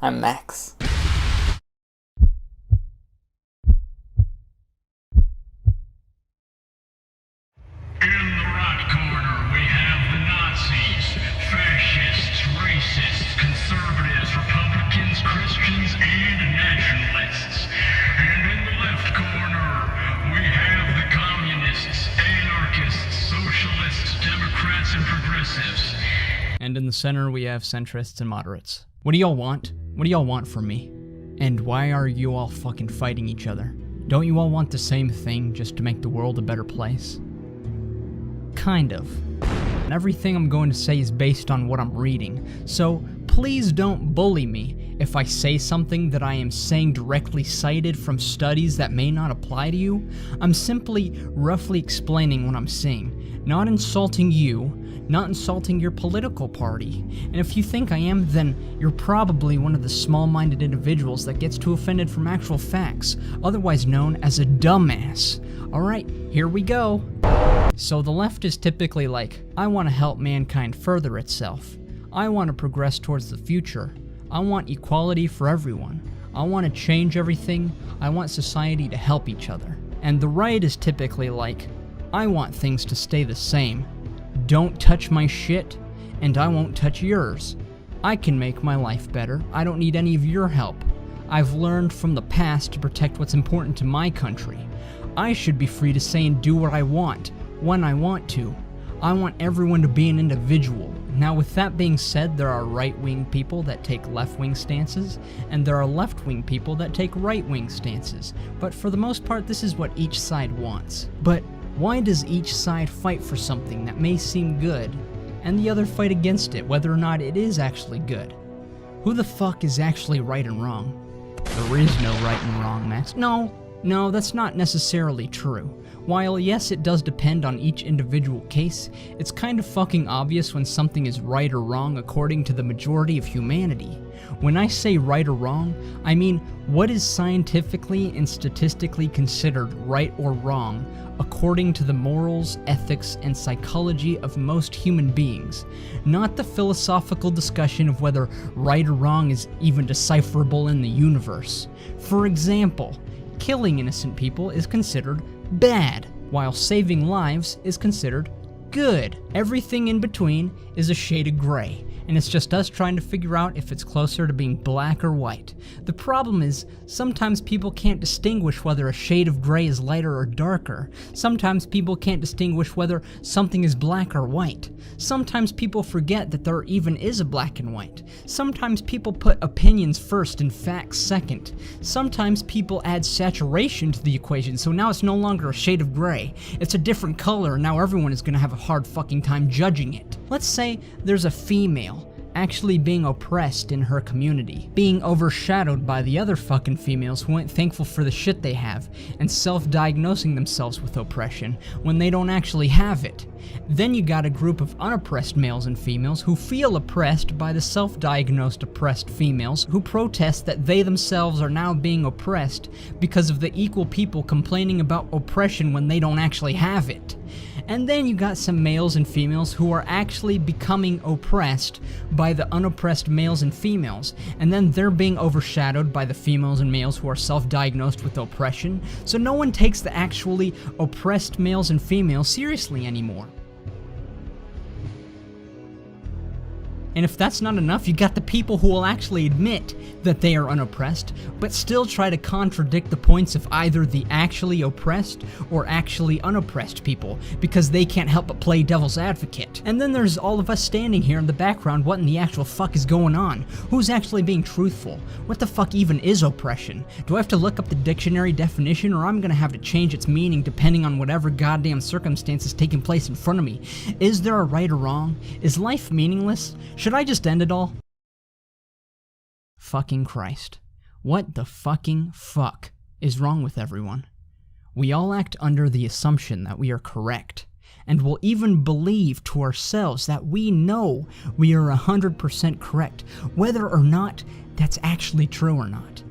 I'm Max. In the right corner, we have the Nazis, fascists, racists, conservatives, Republicans, Christians, and nationalists. And in the left corner, we have the communists, anarchists, socialists, Democrats, and progressives. And in the center, we have centrists and moderates. What do y'all want? What do y'all want from me? And why are you all fucking fighting each other? Don't you all want the same thing, just to make the world a better place? Kind of. And everything I'm going to say is based on what I'm reading, so please don't bully me if I say something that I am saying directly cited from studies that may not apply to you. I'm simply roughly explaining what I'm saying, not insulting you, not insulting your political party. And if you think I am, then you're probably one of the small-minded individuals that gets too offended from actual facts, otherwise known as a dumbass. Alright, here we go. So the left is typically like, I want to help mankind further itself. I want to progress towards the future. I want equality for everyone. I want to change everything. I want society to help each other. And the right is typically like, I want things to stay the same. Don't touch my shit, and I won't touch yours. I can make my life better. I don't need any of your help. I've learned from the past to protect what's important to my country. I should be free to say and do what I want, when I want to. I want everyone to be an individual. Now, with that being said, there are right-wing people that take left-wing stances, and there are left-wing people that take right-wing stances. But for the most part, this is what each side wants. But why does each side fight for something that may seem good, and the other fight against it, whether or not it is actually good? Who the fuck is actually right and wrong? There is no right and wrong, Max. No, that's not necessarily true. While yes, it does depend on each individual case, it's kind of fucking obvious when something is right or wrong according to the majority of humanity. When I say right or wrong, I mean what is scientifically and statistically considered right or wrong according to the morals, ethics, and psychology of most human beings, not the philosophical discussion of whether right or wrong is even decipherable in the universe. For example, killing innocent people is considered bad, while saving lives is considered good. Everything in between is a shade of gray, and it's just us trying to figure out if it's closer to being black or white. The problem is, sometimes people can't distinguish whether a shade of gray is lighter or darker. Sometimes people can't distinguish whether something is black or white. Sometimes people forget that there even is a black and white. Sometimes people put opinions first and facts second. Sometimes people add saturation to the equation, so now it's no longer a shade of gray. It's a different color, and now everyone is gonna have a hard fucking time judging it. Let's say there's a female actually being oppressed in her community, being overshadowed by the other fucking females who ain't thankful for the shit they have, and self-diagnosing themselves with oppression when they don't actually have it. Then you got a group of unoppressed males and females who feel oppressed by the self-diagnosed oppressed females who protest that they themselves are now being oppressed because of the equal people complaining about oppression when they don't actually have it. And then you got some males and females who are actually becoming oppressed by the unoppressed males and females, and then they're being overshadowed by the females and males who are self-diagnosed with oppression, so no one takes the actually oppressed males and females seriously anymore. And if that's not enough, you got the people who will actually admit that they are unoppressed, but still try to contradict the points of either the actually oppressed or actually unoppressed people, because they can't help but play devil's advocate. And then there's all of us standing here in the background, what in the actual fuck is going on? Who's actually being truthful? What the fuck even is oppression? Do I have to look up the dictionary definition, or I'm gonna have to change its meaning depending on whatever goddamn circumstance is taking place in front of me? Is there a right or wrong? Is life meaningless? Should I just end it all? Fucking Christ. What the fucking fuck is wrong with everyone? We all act under the assumption that we are correct, and will even believe to ourselves that we know we are 100% correct, whether or not that's actually true or not.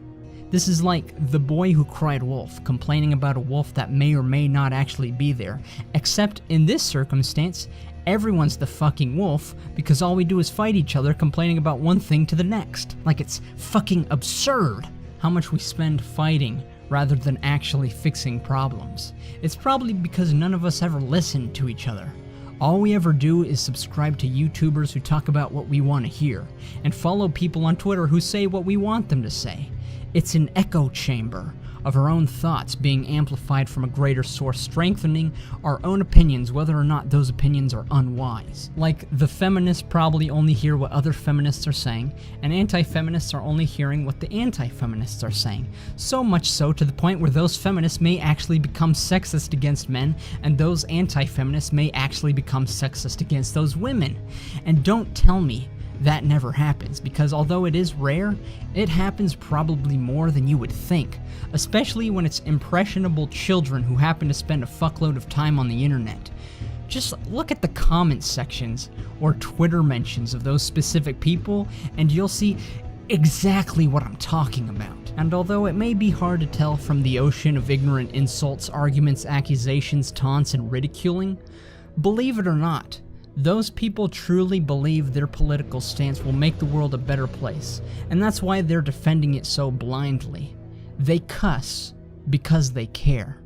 This is like the boy who cried wolf, complaining about a wolf that may or may not actually be there, except in this circumstance, everyone's the fucking wolf because all we do is fight each other complaining about one thing to the next. Like, it's fucking absurd how much we spend fighting rather than actually fixing problems. It's probably because none of us ever listen to each other. All we ever do is subscribe to YouTubers who talk about what we want to hear, and follow people on Twitter who say what we want them to say. It's an echo chamber of our own thoughts being amplified from a greater source, strengthening our own opinions whether or not those opinions are unwise. Like, the feminists probably only hear what other feminists are saying, and anti-feminists are only hearing what the anti-feminists are saying. So much so to the point where those feminists may actually become sexist against men, and those anti-feminists may actually become sexist against those women. And don't tell me that never happens, because although it is rare, it happens probably more than you would think, especially when it's impressionable children who happen to spend a fuckload of time on the internet. Just look at the comment sections or Twitter mentions of those specific people, and you'll see exactly what I'm talking about. And although it may be hard to tell from the ocean of ignorant insults, arguments, accusations, taunts, and ridiculing, believe it or not, those people truly believe their political stance will make the world a better place, and that's why they're defending it so blindly. They cuss because they care.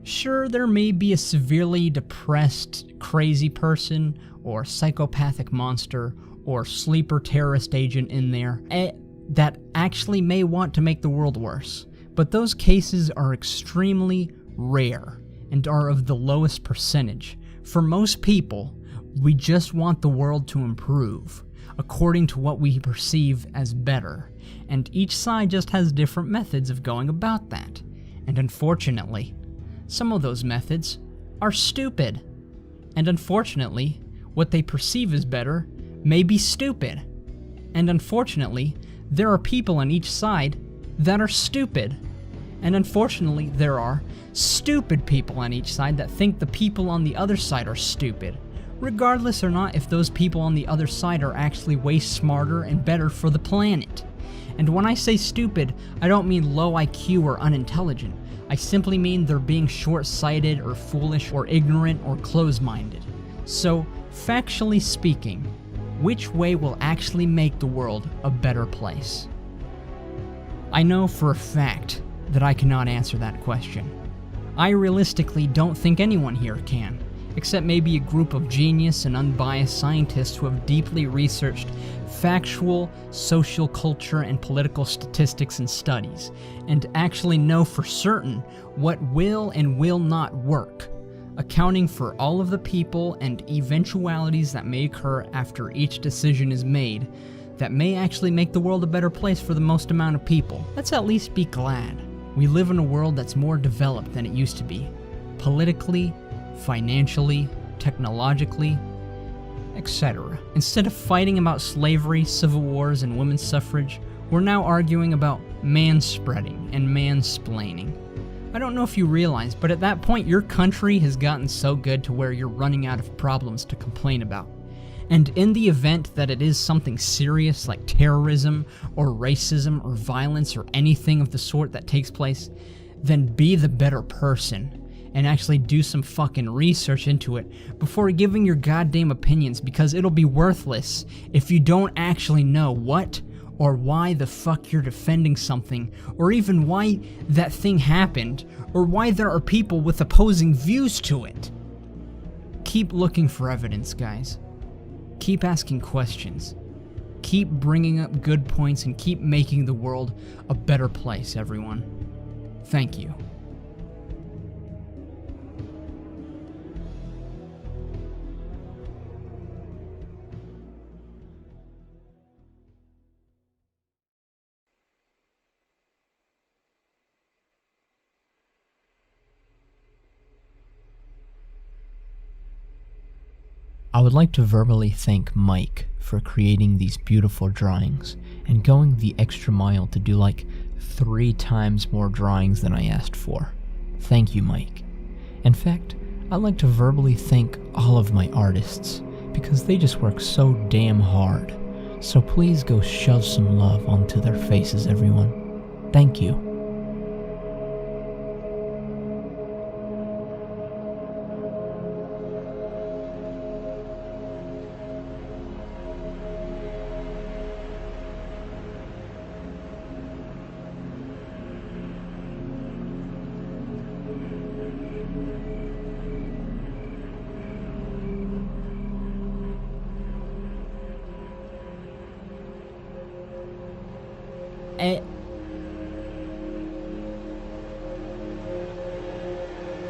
Sure, there may be a severely depressed, crazy person, or psychopathic monster, or sleeper terrorist agent in there that actually may want to make the world worse, but those cases are extremely rare and are of the lowest percentage. For most people, we just want the world to improve, according to what we perceive as better, and each side just has different methods of going about that. And unfortunately, some of those methods are stupid. And unfortunately, what they perceive as better may be stupid. And unfortunately, there are people on each side that are stupid. And unfortunately, there are stupid people on each side that think the people on the other side are stupid, regardless or not if those people on the other side are actually way smarter and better for the planet. And when I say stupid, I don't mean low IQ or unintelligent. I simply mean they're being short-sighted or foolish or ignorant or close-minded. So, factually speaking, which way will actually make the world a better place? I know for a fact that I cannot answer that question. I realistically don't think anyone here can, except maybe a group of genius and unbiased scientists who have deeply researched factual, social culture, and political statistics and studies, and actually know for certain what will and will not work, accounting for all of the people and eventualities that may occur after each decision is made that may actually make the world a better place for the most amount of people. Let's at least be glad we live in a world that's more developed than it used to be, politically, financially, technologically, etc. Instead of fighting about slavery, civil wars, and women's suffrage, we're now arguing about manspreading and mansplaining. I don't know if you realize, but at that point your country has gotten so good to where you're running out of problems to complain about. And in the event that it is something serious like terrorism or racism or violence or anything of the sort that takes place, then be the better person and actually do some fucking research into it before giving your goddamn opinions, because it'll be worthless if you don't actually know what or why the fuck you're defending something, or even why that thing happened, or why there are people with opposing views to it. Keep looking for evidence, guys. Keep asking questions. Keep bringing up good points and keep making the world a better place, everyone. Thank you. I would like to verbally thank Mike for creating these beautiful drawings and going the extra mile to do like 3 times more drawings than I asked for. Thank you, Mike. In fact, I'd like to verbally thank all of my artists because they just work so damn hard. So please go shove some love onto their faces, everyone. Thank you.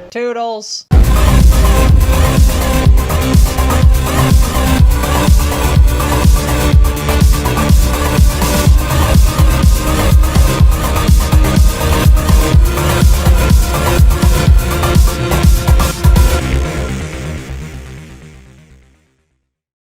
Toodles!